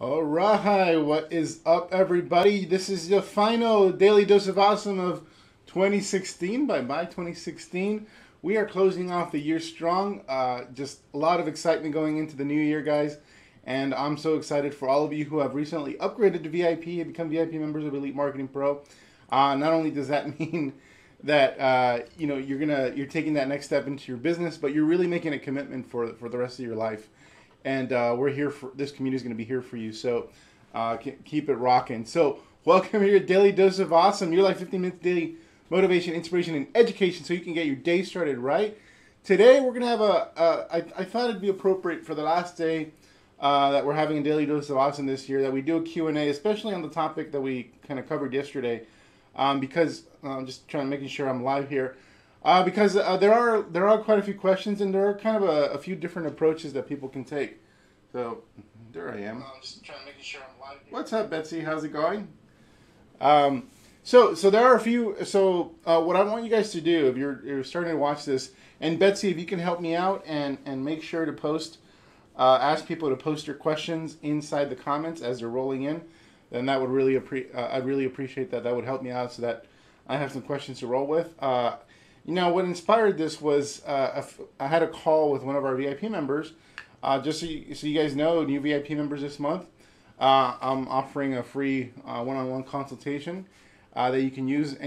All right, what is up, everybody? This is the final Daily Dose of Awesome of 2016. Bye 2016. We are closing off the year strong. Just a lot of excitement going into the new year, guys. And I'm so excited for all of you who have recently upgraded to VIP and become VIP members of Elite Marketing Pro. Not only does that mean that you're taking that next step into your business, but you're really making a commitment for the rest of your life. And we're here for this community is going to be here for you. So keep it rocking. So welcome here to Daily Dose of Awesome. Your life 15 minutes daily motivation, inspiration, and education, so you can get your day started right. Today we're going to have I thought it'd be appropriate for the last day that we're having a Daily Dose of Awesome this year that we do a Q&A, especially on the topic that we kind of covered yesterday, because I'm just making sure I'm live here. Because there are quite a few questions, and there are kind of a few different approaches that people can take. So there I am. I'm just making sure I'm live here. What's up, Betsy? How's it going? So there are a few. So what I want you guys to do, if you're starting to watch this, and Betsy, if you can help me out and make sure to post, ask people to post your questions inside the comments as they're rolling in, then that would really I'd really appreciate that. That would help me out so that I have some questions to roll with. What inspired this was I had a call with one of our VIP members. Just so you guys know, new VIP members this month, I'm offering a free one-on-one consultation that you can use at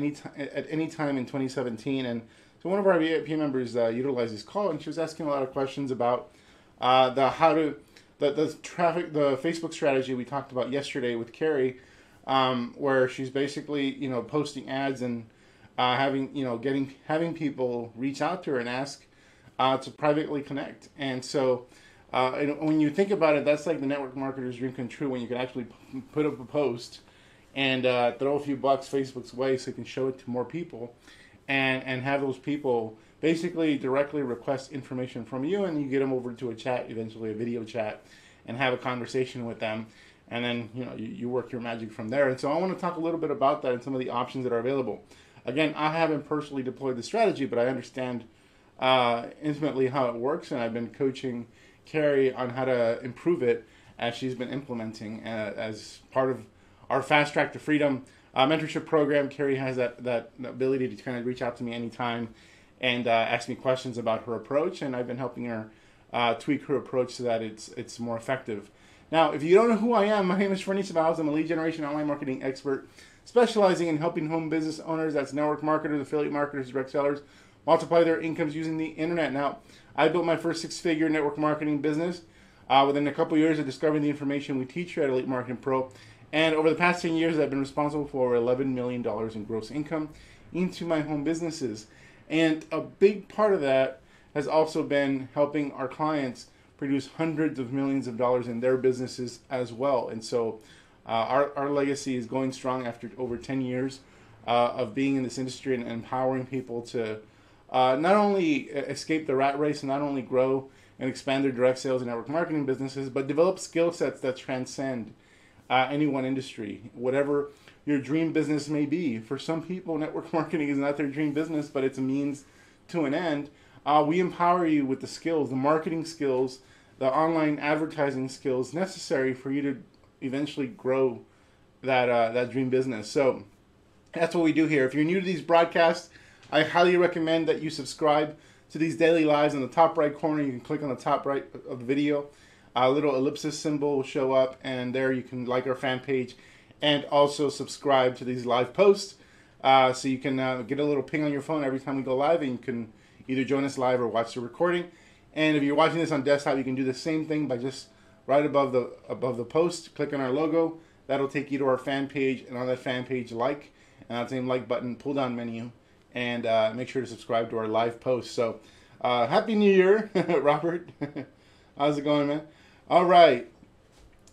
any time in 2017. And so one of our VIP members utilized this call, and she was asking a lot of questions about the Facebook strategy we talked about yesterday with Carrie, where she's basically posting ads and having people reach out to her and ask to privately connect. And so when you think about it, that's like the network marketer's dream come true, when you can actually put up a post and throw a few bucks Facebook's way so you can show it to more people, and have those people basically directly request information from you, and you get them over to a chat, eventually a video chat, and have a conversation with them. And then you work your magic from there. And so I want to talk a little bit about that and some of the options that are available. Again, I haven't personally deployed the strategy, but I understand intimately how it works, and I've been coaching Carrie on how to improve it as she's been implementing as part of our Fast Track to Freedom mentorship program. Carrie has that ability to kind of reach out to me anytime and ask me questions about her approach, and I've been helping her tweak her approach so that it's more effective. Now, if you don't know who I am, my name is Fernie Ceballos. I'm a lead generation online marketing expert specializing in helping home business owners, that's network marketers, affiliate marketers, direct sellers, multiply their incomes using the internet. Now, I built my first six-figure network marketing business within a couple years of discovering the information we teach here at Elite Marketing Pro. And over the past 10 years, I've been responsible for over $11 million in gross income into my home businesses. And a big part of that has also been helping our clients produce hundreds of millions of dollars in their businesses as well. And so our legacy is going strong after over 10 years of being in this industry and empowering people to not only escape the rat race and not only grow and expand their direct sales and network marketing businesses, but develop skill sets that transcend any one industry, whatever your dream business may be. For some people, network marketing is not their dream business, but it's a means to an end. We empower you with the skills, the marketing skills, the online advertising skills necessary for you to eventually grow that dream business. So that's what we do here. If you're new to these broadcasts, I highly recommend that you subscribe to these daily lives. In the top right corner, you can click on the top right of the video. A little ellipsis symbol will show up, and there you can like our fan page and also subscribe to these live posts, so you can get a little ping on your phone every time we go live, and you can either join us live or watch the recording. And if you're watching this on desktop, you can do the same thing by just right above the post, click on our logo. That'll take you to our fan page, and on that fan page, like, and that same like button, pull down menu, and make sure to subscribe to our live posts. So Happy New Year, Robert. How's it going, man? All right.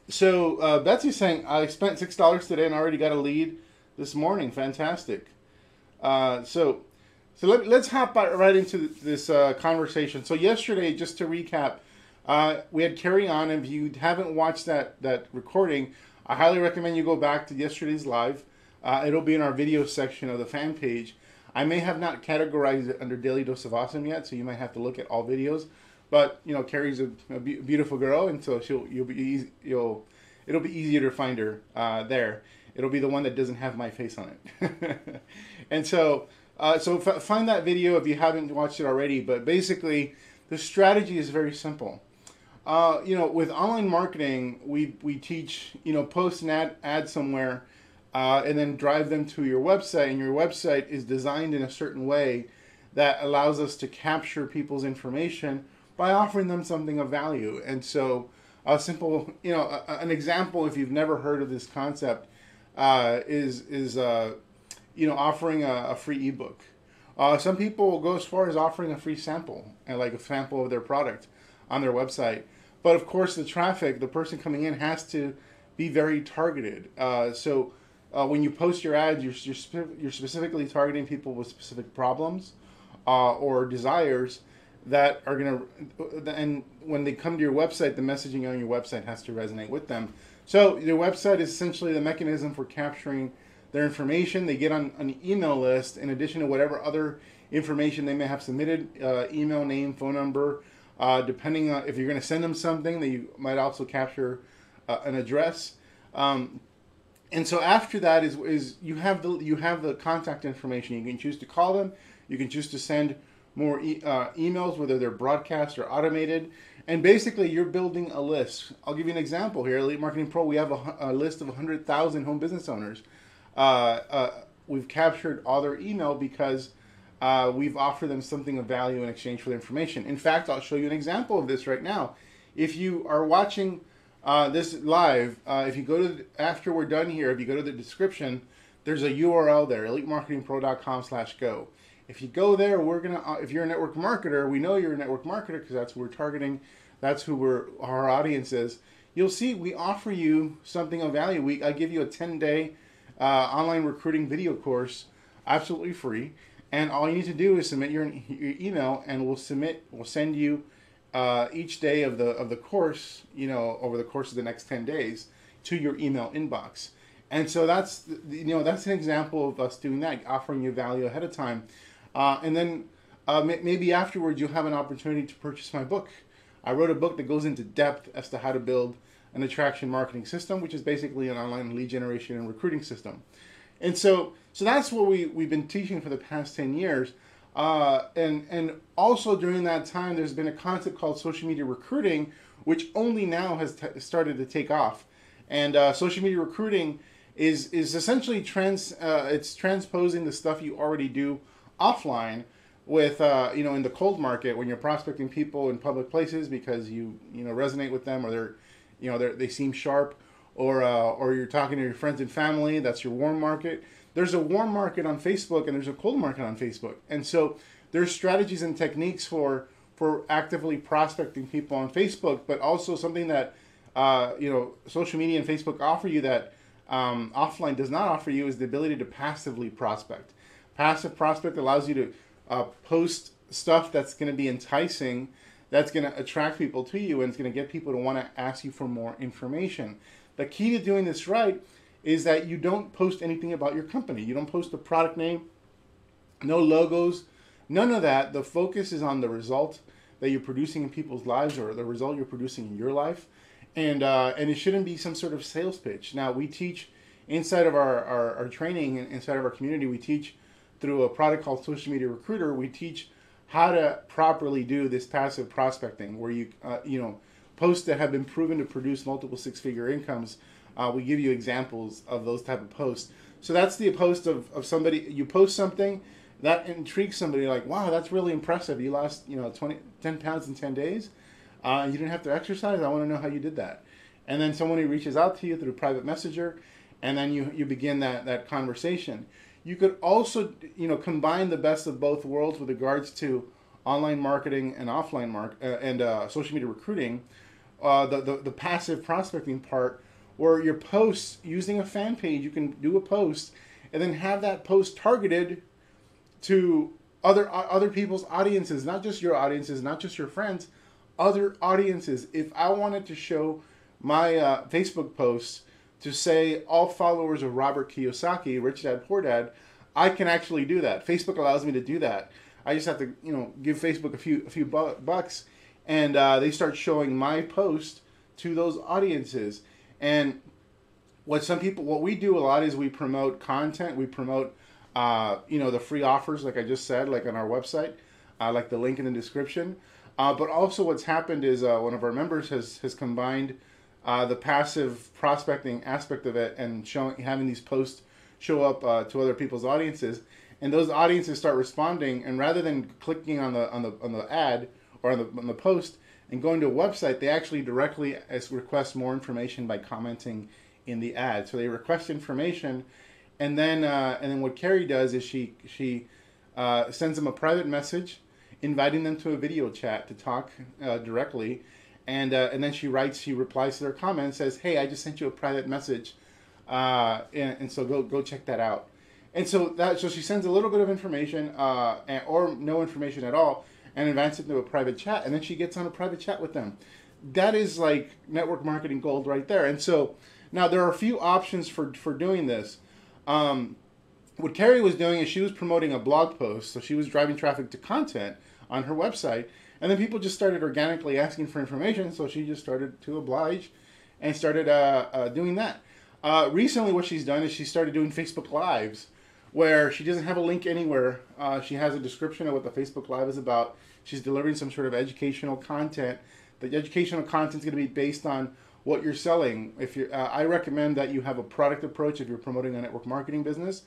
So Betsy's saying, I spent $6 today and already got a lead this morning. Fantastic. So let's hop right into this conversation. So yesterday, just to recap, we had Carrie on. If you haven't watched that recording, I highly recommend you go back to yesterday's live. It'll be in our video section of the fan page. I may have not categorized it under Daily Dose of Awesome yet, so you might have to look at all videos. But Carrie's a beautiful girl, and so you'll it'll be easier to find her there. It'll be the one that doesn't have my face on it. And so, find that video if you haven't watched it already. But basically, the strategy is very simple. With online marketing, we teach, post an ad somewhere, and then drive them to your website. And your website is designed in a certain way that allows us to capture people's information by offering them something of value. And so, a simple, an example, if you've never heard of this concept, is offering a free ebook. Some people go as far as offering a free sample, and like a sample of their product on their website. But of course, the person coming in has to be very targeted. So when you post your ads, you're specifically targeting people with specific problems or desires that are going to, and when they come to your website, the messaging on your website has to resonate with them. So your website is essentially the mechanism for capturing their information. They get on an email list in addition to whatever other information they may have submitted, email, name, phone number. Depending on if you're going to send them something, that you might also capture an address. And so after that is you have the contact information. You can choose to call them. You can choose to send more emails, whether they're broadcast or automated. And basically, you're building a list. I'll give you an example here. Elite Marketing Pro, we have a list of 100,000 home business owners. We've captured all their email because we've offered them something of value in exchange for the information. In fact, I'll show you an example of this right now. If you are watching this live, if you go to, after we're done here, if you go to the description, there's a URL there, elitemarketingpro.com/go. If you go there, if you're a network marketer, we know you're a network marketer because that's who we're targeting. That's who our audience is. You'll see we offer you something of value. I give you a 10-day online recruiting video course, absolutely free. And all you need to do is submit your email, and we'll send you each day of the course, over the course of the next 10 days to your email inbox. And so that's an example of us doing that, offering you value ahead of time. And then maybe afterwards you'll have an opportunity to purchase my book. I wrote a book that goes into depth as to how to build an attraction marketing system, which is basically an online lead generation and recruiting system. And so that's what we've been teaching for the past 10 years. And also during that time, there's been a concept called social media recruiting, which only now has started to take off. And social media recruiting is essentially it's transposing the stuff you already do offline with in the cold market when you're prospecting people in public places because you resonate with them, or they seem sharp, or you're talking to your friends and family. That's your warm market. There's a warm market on Facebook and there's a cold market on Facebook. And so there's strategies and techniques for actively prospecting people on Facebook, but also something that social media and Facebook offer you that offline does not offer you is the ability to passively prospect. Passive prospect allows you to post stuff that's going to be enticing, that's going to attract people to you, and it's going to get people to want to ask you for more information. The key to doing this right is that you don't post anything about your company. You don't post a product name, no logos, none of that. The focus is on the result that you're producing in people's lives, or the result you're producing in your life. And it shouldn't be some sort of sales pitch. Now, we teach inside of our training, inside of our community, we teach through a product called Social Media Recruiter. We teach how to properly do this passive prospecting, where you posts that have been proven to produce multiple six-figure incomes. We give you examples of those type of posts. So that's the post of somebody. You post something that intrigues somebody, like, wow, that's really impressive. You lost 10 pounds in 10 days. You didn't have to exercise. I want to know how you did that. And then someone who reaches out to you through private messenger, and then you begin that conversation. You could also combine the best of both worlds with regards to online marketing and offline social media recruiting. The passive prospecting part, where your posts using a fan page, you can do a post and then have that post targeted to other people's audiences, not just your audiences, not just your friends, other audiences. If I wanted to show my Facebook posts to say all followers of Robert Kiyosaki, Rich Dad Poor Dad, I can actually do that. Facebook allows me to do that. I just have to give Facebook a few bucks, and they start showing my post to those audiences. And what we do a lot is we promote content. We promote, the free offers, like I just said, like on our website, like the link in the description. But also, what's happened is one of our members has combined the passive prospecting aspect of it and having these posts show up to other people's audiences, and those audiences start responding. And rather than clicking on the ad or on the post and going to a website, they actually directly request more information by commenting in the ad. So they request information, and then what Carrie does is she sends them a private message, inviting them to a video chat to talk directly, and then she replies to their comment, says, "Hey, I just sent you a private message, and so go check that out." And so she sends a little bit of information, or no information at all, and invites them to a private chat, and then she gets on a private chat with them. That is like network marketing gold right there. And so now there are a few options for doing this. What Carrie was doing is she was promoting a blog post, so she was driving traffic to content on her website, and then people just started organically asking for information, so she just started to oblige and started doing that. Recently, what she's done is she started doing Facebook Lives, where she doesn't have a link anywhere. She has a description of what the Facebook Live is about. She's delivering some sort of educational content. The educational content is going to be based on what you're selling. I recommend that you have a product approach if you're promoting a network marketing business,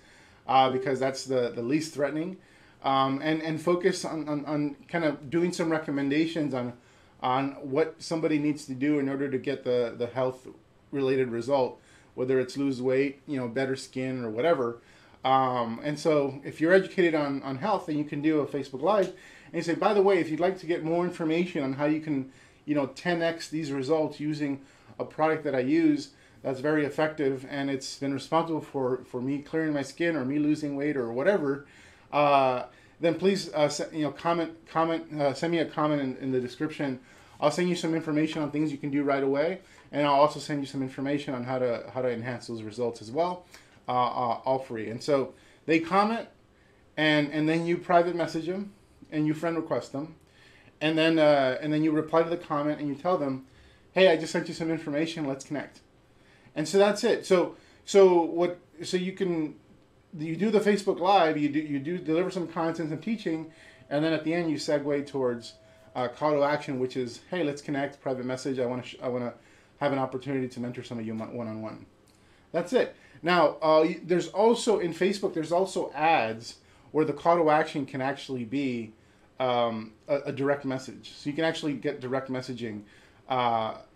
because that's the least threatening, and focus on kind of doing some recommendations on what somebody needs to do in order to get the health related result, whether it's lose weight, better skin or whatever. And so if you're educated on health, then you can do a Facebook Live and you say, by the way, if you'd like to get more information on how you can 10x these results using a product that I use that's very effective, and it's been responsible for me clearing my skin or me losing weight or whatever, then please send me a comment in the description. I'll send you some information on things you can do right away, and I'll also send you some information on how to enhance those results as well, all free. And so they comment, and then you private message them, and you friend request them, and then you reply to the comment and you tell them, "Hey, I just sent you some information. Let's connect." And so that's it. So you do the Facebook Live, you do deliver some content and teaching, and then at the end you segue towards call to action, which is, "Hey, let's connect." Private message. I want to have an opportunity to mentor some of you one-on-one. That's it. Now, there's also in Facebook, there's also ads where the call to action can actually be a direct message. So you can actually get direct messaging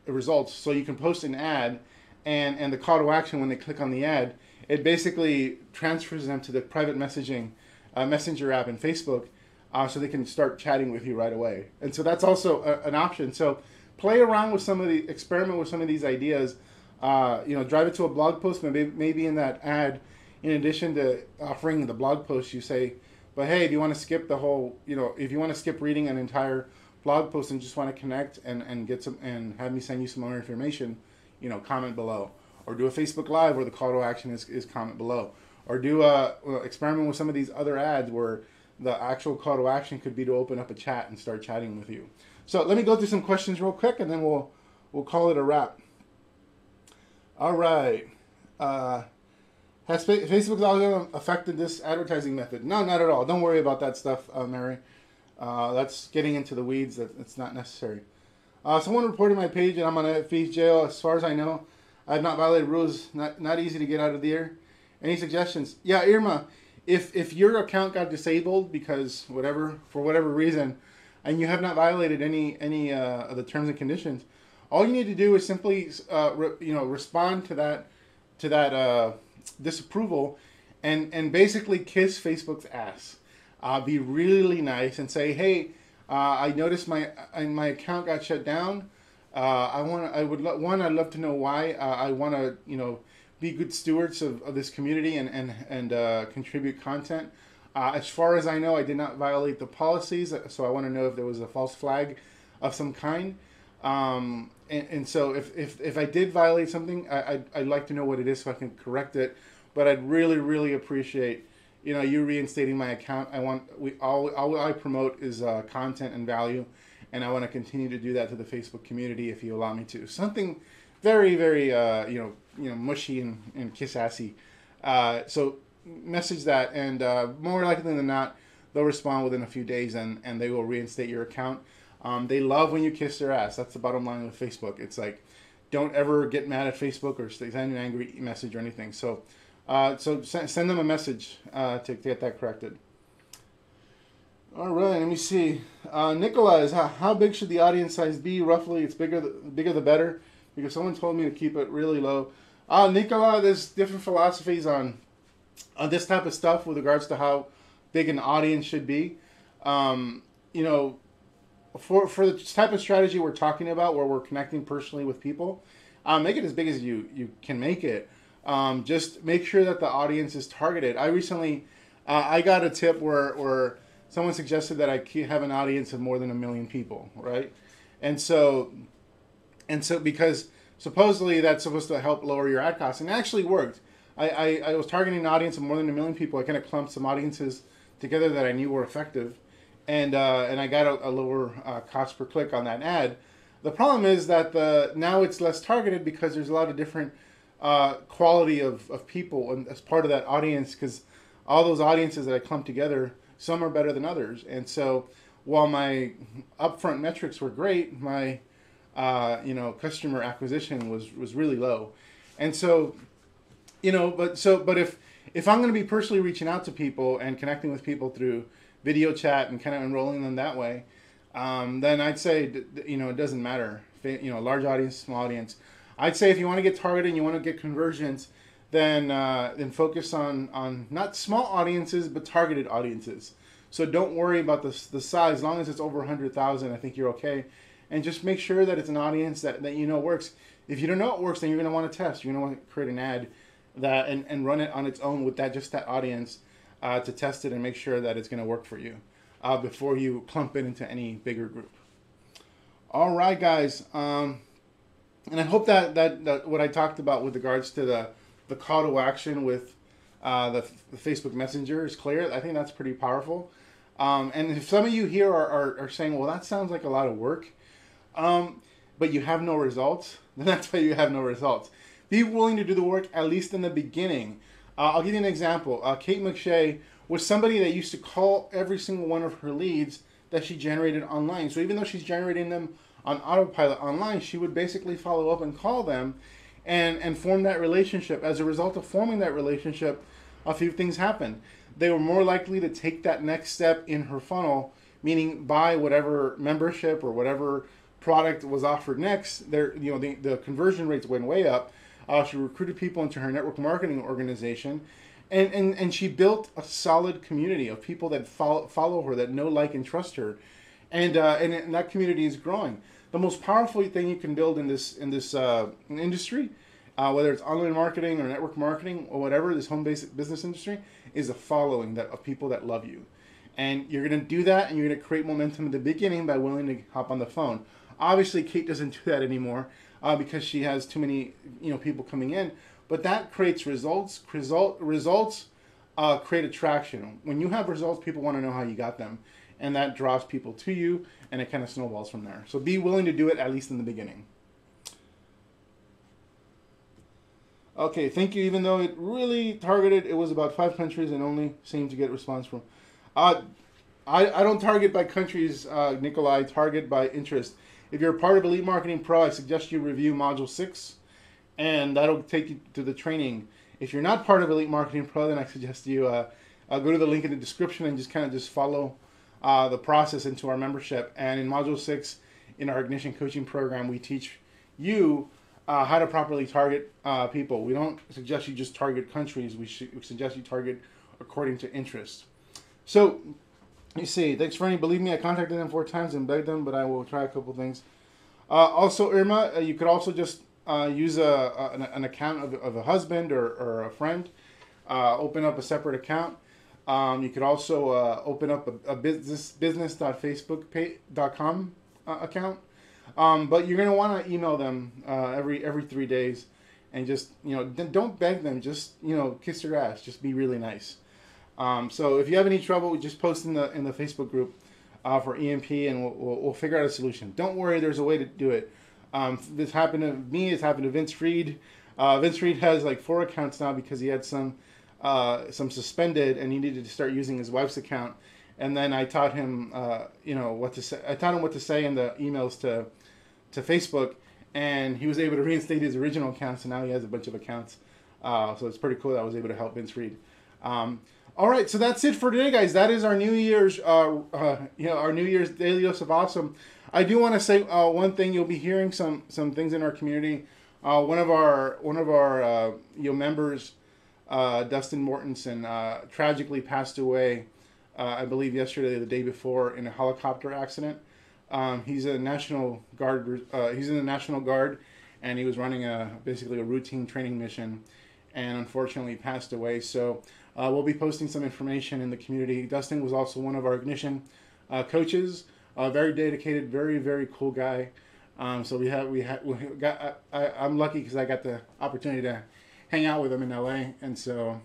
results. So you can post an ad, and the call to action, when they click on the ad, it basically transfers them to the private messaging messenger app in Facebook, so they can start chatting with you right away. And so that's also an option. So play around with experiment with some of these ideas. Drive it to a blog post. Maybe in that ad, in addition to offering the blog post, you say, "But hey, if you want to skip the whole, if you want to skip reading an entire blog post and just want to connect and get some and have me send you some more information, comment below." Or do a Facebook Live where the call to action is comment below. Or do experiment with some of these other ads where the actual call to action could be to open up a chat and start chatting with you. So let me go through some questions real quick, and then we'll call it a wrap. All right. Has Facebook's algorithm affected this advertising method? No, not at all. Don't worry about that stuff, Mary. That's getting into the weeds. It's not necessary. Someone reported my page, and I'm on a FB jail. As far as I know, I have not violated rules. Not easy to get out of the air. Any suggestions? Yeah, Irma, if your account got disabled because for whatever reason, and you have not violated any of the terms and conditions, all you need to do is simply respond to that disapproval, and basically kiss Facebook's ass. Be really nice and say, "Hey, I noticed my account got shut down. I'd love to know why. I want to be good stewards of this community and contribute content. As far as I know, I did not violate the policies, so I want to know if there was a false flag of some kind. And so if I did violate something, I'd like to know what it is so I can correct it. But I'd really appreciate you reinstating my account. All I promote is content and value, and I want to continue to do that to the Facebook community if you allow me to. Something very, very, mushy and kiss assy. So message that, and more likely than not, they'll respond within a few days, and they will reinstate your account. They love when you kiss their ass. That's the bottom line with Facebook. It's like, don't ever get mad at Facebook or send an angry message or anything. So, send them a message to get that corrected. All right, let me see. Nicola, how big should the audience size be? Roughly, it's bigger the better, because someone told me to keep it really low. Nicola, there's different philosophies on this type of stuff with regards to how big an audience should be. You know, for the type of strategy we're talking about, where we're connecting personally with people, make it as big as you can make it. Just make sure that the audience is targeted. I recently, I got a tip where someone suggested that I have an audience of more than 1 million people, right? And so because supposedly that's supposed to help lower your ad costs, and it actually worked. I was targeting an audience of more than 1 million people. I kind of clumped some audiences together that I knew were effective, and I got a lower cost per click on that ad. The problem is that now it's less targeted because there's a lot of different quality of people and as part of that audience, because all those audiences that I clumped together, some are better than others. And so while my upfront metrics were great, my customer acquisition was really low. And so, but if I'm going to be personally reaching out to people and connecting with people through video chat and kind of enrolling them that way, then I'd say, it doesn't matter. Large audience, small audience. I'd say if you want to get targeted and you want to get conversions, then focus on not small audiences, but targeted audiences. So don't worry about the size. As long as it's over 100,000, I think you're okay. And just make sure that it's an audience that works. If you don't know it works, then you're going to want to test. You're going to want to create an ad and run it on its own with just that audience to test it and make sure that it's going to work for you before you clump it into any bigger group. All right, guys. And I hope that what I talked about with regards to the call to action with the Facebook Messenger is clear. I think that's pretty powerful. And if some of you here are saying, well, that sounds like a lot of work, but you have no results, then that's why you have no results. Be willing to do the work, at least in the beginning. I'll give you an example. Kate McShay was somebody that used to call every single one of her leads that she generated online. So even though she's generating them on autopilot online, she would basically follow up and call them and form that relationship. As a result of forming that relationship, a few things happened. They were more likely to take that next step in her funnel, meaning buy whatever membership or whatever product was offered next. The conversion rates went way up. She recruited people into her network marketing organization, and she built a solid community of people that follow her, that know, like, and trust her, and that community is growing. The most powerful thing you can build in this industry, whether it's online marketing or network marketing or whatever, this home-based business industry, is a following of people that love you. And you're going to do that, and you're going to create momentum in the beginning by willing to hop on the phone. Obviously, Kate doesn't do that anymore because she has too many people coming in. But that creates results. Results create attraction. When you have results, people want to know how you got them. And that draws people to you, and it kind of snowballs from there. So be willing to do it, at least in the beginning. Okay, thank you. Even though it really targeted, it was about 5 countries and only seemed to get response from. I don't target by countries, Nikolai. I target by interest. If you're a part of Elite Marketing Pro, I suggest you review Module 6, and that'll take you to the training. If you're not part of Elite Marketing Pro, then I suggest you go to the link in the description and just follow the process into our membership. And in Module 6, in our Ignition Coaching Program, we teach you how to properly target people. We don't suggest you just target countries. We suggest you target according to interest. So, you see, thanks for any. Believe me, I contacted them 4 times and begged them, but I will try a couple things. Also, Irma, you could also just use an account of a husband or a friend. Open up a separate account. You could also open up a business.facebook.com account. But you're going to want to email them every 3 days, and just don't beg them. Just kiss their ass. Just be really nice. So if you have any trouble, just post in the Facebook group for EMP, and we'll figure out a solution. Don't worry, there's a way to do it. This happened to me. It's happened to Vince Reed. Vince Reed has like 4 accounts now because he had some suspended, and he needed to start using his wife's account. And then I taught him, what to say. I taught him what to say in the emails to Facebook, and he was able to reinstate his original account. So now he has a bunch of accounts. So it's pretty cool that I was able to help Vince Reed. All right, so that's it for today, guys. That is our New Year's, our New Year's Daily Dose of Awesome. I do want to say one thing. You'll be hearing some things in our community. One of our members, Dustin Mortensen, tragically passed away. I believe yesterday or the day before in a helicopter accident. He's a National Guard. He's in the National Guard, and he was running basically a routine training mission, and unfortunately passed away. So we'll be posting some information in the community. Dustin was also one of our Ignition coaches. Very dedicated, very, very cool guy. So I'm lucky because I got the opportunity to hang out with him in LA, and so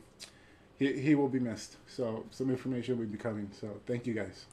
he will be missed. So some information will be coming. So thank you, guys.